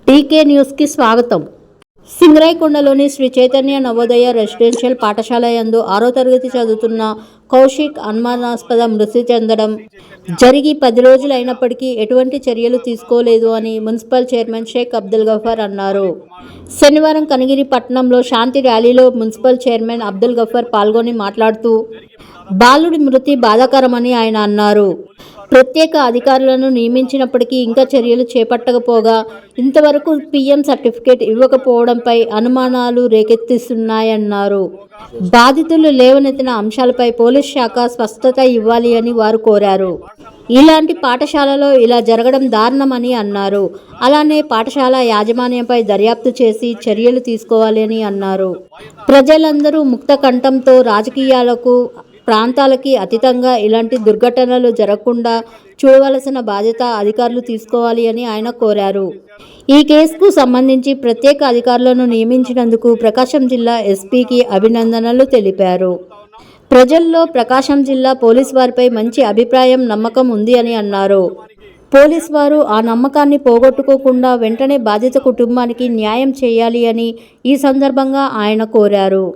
టీకే న్యూస్కి స్వాగతం. సింగరైకొండలోని శ్రీ చైతన్య నవోదయ రెసిడెన్షియల్ పాఠశాల యందు 6వ తరగతి చదువుతున్న కౌశిక్ అనుమానాస్పద మృతి చెందడం జరిగి 10 రోజులు అయినప్పటికీ ఎటువంటి చర్యలు తీసుకోలేదు అని మున్సిపల్ చైర్మన్ షేక్ అబ్దుల్ గఫార్ అన్నారు. శనివారం కనిగిరి పట్టణంలో శాంతి ర్యాలీలో మున్సిపల్ చైర్మన్ అబ్దుల్ గఫార్ పాల్గొని మాట్లాడుతూ బాలుడి మృతి బాధాకరమని ఆయన అన్నారు. ప్రత్యేక అధికారులను నియమించినప్పటికీ ఇంకా చర్యలు చేపట్టకపోగా ఇంతవరకు పీఎం సర్టిఫికేట్ ఇవ్వకపోవడంపై అనుమానాలు రేకెత్తిస్తున్నాయన్నారు. బాధితులు లేవనెత్తిన అంశాలపై పోలీస్ శాఖ స్పష్టత ఇవ్వాలి అని వారు కోరారు. ఇలాంటి పాఠశాలలో ఇలా జరగడం దారుణమని అన్నారు. అలానే పాఠశాల యాజమాన్యంపై దర్యాప్తు చేసి చర్యలు తీసుకోవాలని అన్నారు. ప్రజలందరూ ముక్త కంఠంతో రాజకీయాలకు ప్రాంతాలకి అతీతంగా ఇలాంటి దుర్ఘటనలు జరగకుండా చూడవలసిన బాధ్యత అధికారులు తీసుకోవాలి అని ఆయన కోరారు. ఈ కేసుకు సంబంధించి ప్రత్యేక అధికారులను నియమించినందుకు ప్రకాశం జిల్లా ఎస్పీకి అభినందనలు తెలిపారు. ప్రజల్లో ప్రకాశం జిల్లా పోలీసు వారిపై మంచి అభిప్రాయం, నమ్మకం ఉంది అని అన్నారు. పోలీసు వారు ఆ నమ్మకాన్ని పోగొట్టుకోకుండా వెంటనే బాధిత కుటుంబానికి న్యాయం చేయాలి అని ఈ సందర్భంగా ఆయన కోరారు.